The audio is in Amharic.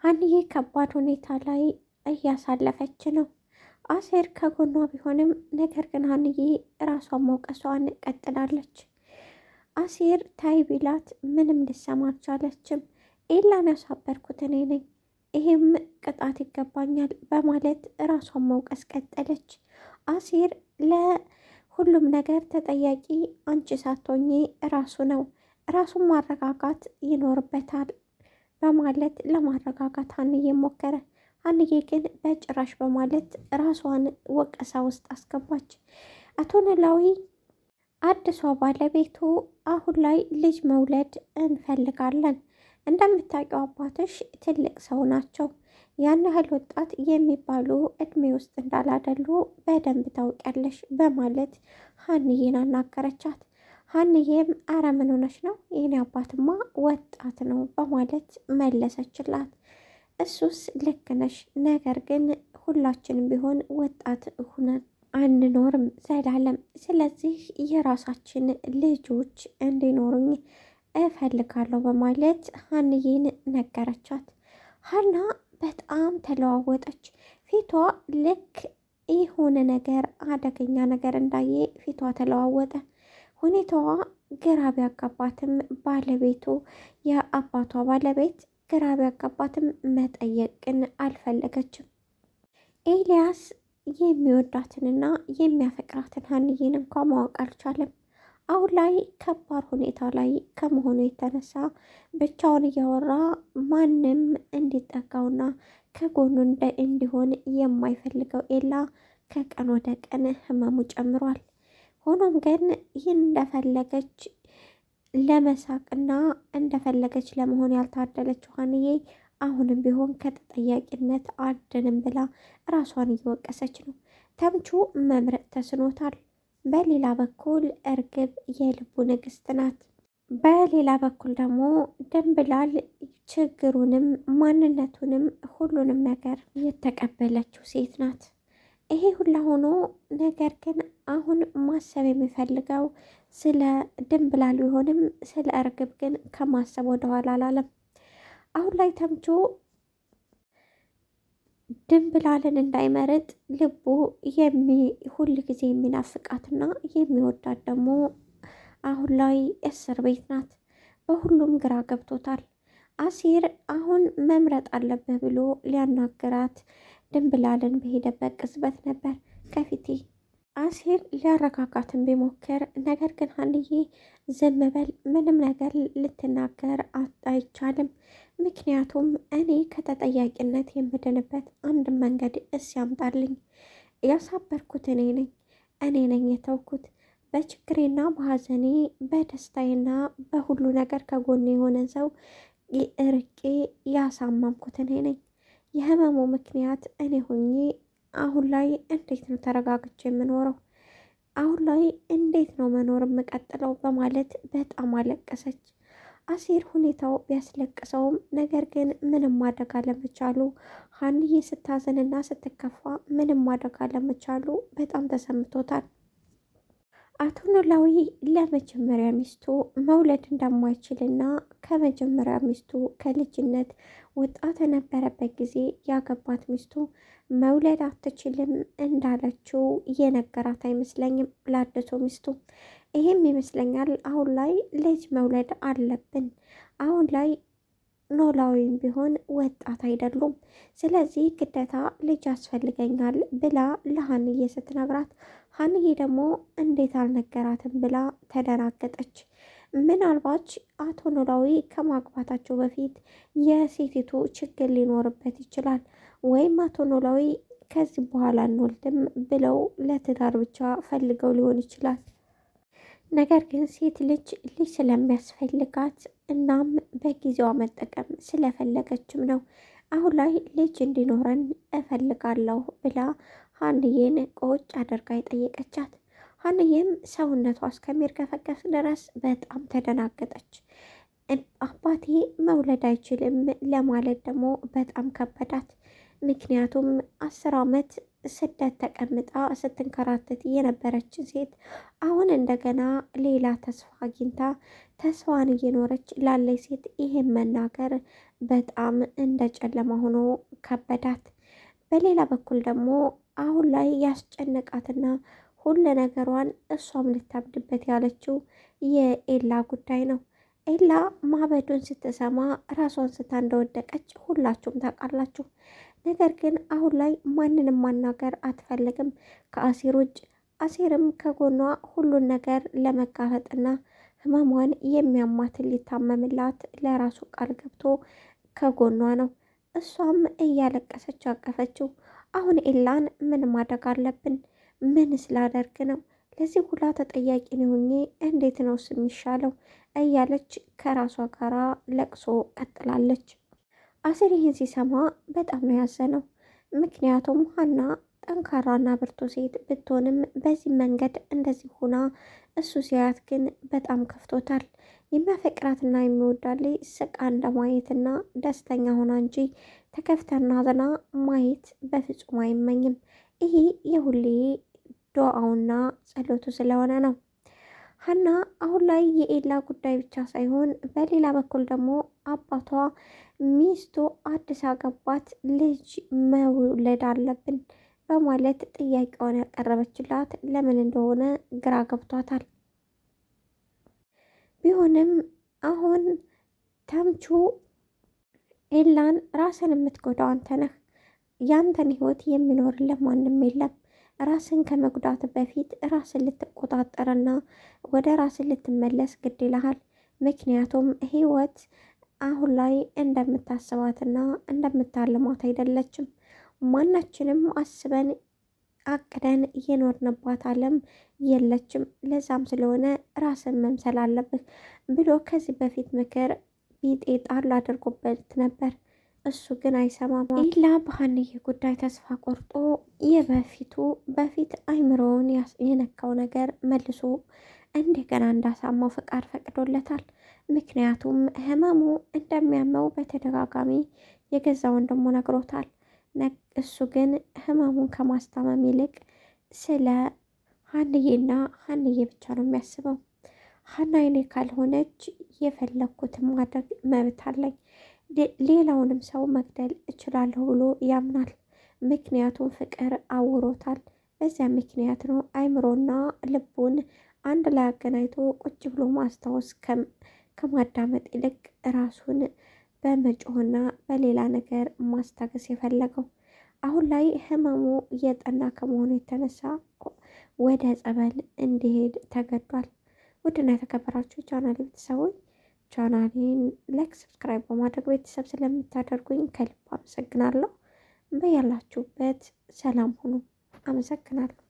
ሀንዬ ከባድ ሁኔታ ላይ እያሳለፈች ነው። አሴር ከጎኗ ቢሆንም ነገር ግን ሀንዬ ራሷን መውቀሷን ቀጥላለች። አሴር ታይ ቢላት ምንም ልሰማ አልቻለችም። ኤላን ያሳበርኩት እኔ ነኝ፣ ይሄም ቅጣት ይገባኛል በማለት ራሷን መውቀስ ቀጠለች። አሴር ለሁሉም ነገር ተጠያቂ አንቺ ሳትሆኚ ራሱ ነው፣ ራሱን ማረጋጋት ይኖርበታል በማለት ለማረጋጋት ሀንዬ ሞከረ። ሀንዬ ግን በጭራሽ በማለት ራሷን ወቀሳ ውስጥ አስገባች። አቶ ኖላዊ አዲሷ ባለቤቱ አሁን ላይ ልጅ መውለድ እንፈልጋለን፣ እንደምታውቂው አባትሽ ትልቅ ሰው ናቸው፣ ያን ያህል ወጣት የሚባሉ እድሜ ውስጥ እንዳላደሉ በደንብ ታውቂያለሽ በማለት ሀንዬን አናገረቻት። ሀንዬም አረ ምን ሆነሽ ነው? የኔ አባትማ ወጣት ነው በማለት መለሰችላት። እሱስ ልክ ነሽ፣ ነገር ግን ሁላችንም ቢሆን ወጣት ሁነን አንኖርም ዘላለም። ስለዚህ የራሳችን ልጆች እንዲኖሩኝ እፈልጋለሁ በማለት ሀንዬን ነገረቻት። ሀና በጣም ተለዋወጠች። ፊቷ ልክ የሆነ ነገር አደገኛ ነገር እንዳየ ፊቷ ተለዋወጠ። ሁኔታዋ ግራ ቢያጋባትም ባለቤቱ የአባቷ ባለቤት ግራ ቢያጋባትም መጠየቅን አልፈለገችም። ኤልያስ የሚወዳትንና የሚያፈቅራትን ሀንዬን እንኳ ማወቅ አልቻለም። አሁን ላይ ከባድ ሁኔታ ላይ ከመሆኑ የተነሳ ብቻውን እያወራ ማንም እንዲጠጋውና ከጎኑ እንዲሆን የማይፈልገው ኤላ ከቀን ወደ ቀን ህመሙ ጨምሯል። ሆኖም ግን ይህን እንደፈለገች ለመሳቅና እንደፈለገች ለመሆን ያልታደለችው ሀንዬ አሁንም ቢሆን ከተጠያቂነት አድንም ብላ ራሷን እየወቀሰች ነው። ተምቹ መምረጥ ተስኖታል። በሌላ በኩል እርግብ የልቡ ንግስት ናት። በሌላ በኩል ደግሞ ድንብላል ችግሩንም ማንነቱንም ሁሉንም ነገር የተቀበለችው ሴት ናት። ይሄ ሁላ ሆኖ ነገር ግን አሁን ማሰብ የሚፈልገው ስለ ድንብላል ቢሆንም ስለ እርግብ ግን ከማሰብ ወደኋላ አላለም። አሁን ላይ ተምቹ ድንብላልን እንዳይመርጥ ልቡ ሁል ጊዜ የሚናፍቃትና የሚወዳት ደግሞ አሁን ላይ እስር ቤት ናት። በሁሉም ግራ ገብቶታል። አሲር አሁን መምረጥ አለብህ ብሎ ሊያናግራት ድንብላልን በሄደበት ቅጽበት ነበር ከፊቴ አሲር ሊያረጋጋትን ቢሞክር፣ ነገር ግን ሀንዬ ዝም በል ምንም ነገር ልትናገር አይቻልም፣ ምክንያቱም እኔ ከተጠያቂነት የምድንበት አንድ መንገድ ያምጣልኝ፣ ያሳበርኩት እኔ ነኝ የተውኩት፣ በችግሬና በሀዘኔ በደስታዬና በሁሉ ነገር ከጎኔ የሆነ ሰው ርቄ ያሳመምኩት እኔ ነኝ። የህመሙ ምክንያት እኔ ሆኜ አሁን ላይ እንዴት ነው ተረጋግቼ የምኖረው? አሁን ላይ እንዴት ነው መኖር የምቀጥለው? በማለት በጣም አለቀሰች። አሲር ሁኔታው ቢያስለቅሰውም ነገር ግን ምንም ማድረግ አለመቻሉ፣ ሀንዬ ስታዘንና ስትከፋ ምንም ማድረግ አለመቻሉ በጣም ተሰምቶታል። አቶ ኖላዊ ለመጀመሪያ ሚስቱ መውለድ እንደማይችልና ከመጀመሪያ ሚስቱ ከልጅነት ወጣት የነበረበት ጊዜ ያገባት ሚስቱ መውለድ አትችልም እንዳለችው የነገራት አይመስለኝም ላደሰው ሚስቱ። ይህም ይመስለኛል አሁን ላይ ልጅ መውለድ አለብን፣ አሁን ላይ ኖላዊም ቢሆን ወጣት አይደሉም፣ ስለዚህ ግዴታ ልጅ ያስፈልገኛል ብላ ለሀንዬ ስትነግራት፣ ሀንዬ ደግሞ እንዴት አልነገራትም ብላ ተደናገጠች። ምናልባት አቶ ኖላዊ ከማግባታቸው በፊት የሴቲቱ ችግር ሊኖርበት ይችላል፣ ወይም አቶ ኖላዊ ከዚህ በኋላ እንወልድም ብለው ለትዳር ብቻ ፈልገው ሊሆን ይችላል። ነገር ግን ሴት ልጅ ስለሚያስፈልጋት እናም በጊዜዋ መጠቀም ስለፈለገችም ነው አሁን ላይ ልጅ እንዲኖረን እፈልጋለሁ ብላ ሀንዬን ቆጭ አድርጋ የጠየቀቻት። ሀንዬም ሰውነቷ እስከሚርከፈከፍ ድረስ በጣም ተደናገጠች። አባቴ መውለድ አይችልም ለማለት ደግሞ በጣም ከበዳት። ምክንያቱም 10 ዓመት ስደት ተቀምጣ ስትንከራተት የነበረችን ሴት አሁን እንደገና ሌላ ተስፋ አግኝታ ተስፋዋን እየኖረች ላለች ሴት ይሄን መናገር በጣም እንደ ጨለማ ሆኖ ከበዳት። በሌላ በኩል ደግሞ አሁን ላይ ያስጨነቃትና ሁሉ ነገሯን እሷም ልታብድበት ያለችው የኤላ ጉዳይ ነው። ኤላ ማበዱን ስትሰማ ራሷን ስታ እንደወደቀች ሁላችሁም ታውቃላችሁ። ነገር ግን አሁን ላይ ማንንም ማናገር አትፈልግም ከአሴር ውጭ። አሴርም ከጎኗ ሁሉን ነገር ለመጋፈጥና ህመሟን የሚያማትን ሊታመምላት ለራሱ ቃል ገብቶ ከጎኗ ነው። እሷም እያለቀሰች አቀፈችው። አሁን ኤላን ምን ማድረግ አለብን? ምን ስላደርግ ነው? ለዚህ ሁላ ተጠያቂ ነውኜ እንዴት ነው የሚሻለው? እያለች ከራሷ ጋራ ለቅሶ ቀጥላለች። አሴር ይህን ሲሰማ በጣም ነው ያዘነው። ምክንያቱም ሀና ጠንካራና ብርቱ ሴት ብትሆንም በዚህ መንገድ እንደዚህ ሆና እሱ ሲያያት ግን በጣም ከፍቶታል። የሚያፈቅራትና የሚወዳት ስቃ እንደማየትና ደስተኛ ሆና እንጂ ተከፍተና አዝና ማየት በፍጹም አይመኝም። ይሄ የሁሌ ዱዓውና ጸሎቱ ስለሆነ ነው። ሀና አሁን ላይ የኤላ ጉዳይ ብቻ ሳይሆን በሌላ በኩል ደግሞ አባቷ ሚስቱ አዲስ አገባት ልጅ መውለድ አለብን በማለት ጥያቄውን ያቀረበችላት ለምን እንደሆነ ግራ ገብቷታል። ቢሆንም አሁን ተምቹ ኤላን ራስን የምትጎዳው አንተ ነህ፣ ያንተን ህይወት የሚኖርልህ ማንም የለም። ራስን ከመጉዳት በፊት ራስን ልትቆጣጠርና ወደ ራስን ልትመለስ ግድ ይልሃል። ምክንያቱም ህይወት አሁን ላይ እንደምታስባትና እንደምታልማት አይደለችም። ማናችንም አስበን አቅደን እየኖርንባት ዓለም የለችም። ለዛም ስለሆነ ራስን መምሰል አለብህ ብሎ ከዚህ በፊት ምክር ቢጤ ጣል አድርጎበት ነበር። እሱ ግን አይሰማም። ኤላ በሀንዬ ጉዳይ ተስፋ ቆርጦ በፊት አይምሮውን የነካው ነገር መልሶ እንደገና እንዳሳማው ፈቃድ ፈቅዶለታል። ምክንያቱም ህመሙ እንደሚያመው በተደጋጋሚ የገዛ ወንድሙ ነግሮታል። እሱ ግን ህመሙን ከማስታመም ይልቅ ስለ ሀንዬና ሀንዬ ብቻ ነው የሚያስበው። ሀና የኔ ካልሆነች የፈለግኩትን ማድረግ መብት አለኝ፣ ሌላውንም ሰው መግደል እችላለሁ ብሎ ያምናል። ምክንያቱም ፍቅር አውሮታል። በዚያ ምክንያት ነው አይምሮና ልቡን አንድ ላይ አገናኝቶ ቁጭ ብሎ ማስታወስ ከማዳመጥ ይልቅ ራሱን በመጮህና በሌላ ነገር ማስታገስ የፈለገው። አሁን ላይ ህመሙ እየጠና ከመሆኑ የተነሳ ወደ ጸበል እንዲሄድ ተገዷል። ውድና የተከበራችሁ ቻናል ቤተሰቦች ቻናሌን ላይክ፣ ሰብስክራይብ በማድረግ ቤተሰብ ስለምታደርጉኝ ከልብ አመሰግናለሁ። በያላችሁበት ሰላም ሁኑ። አመሰግናለሁ።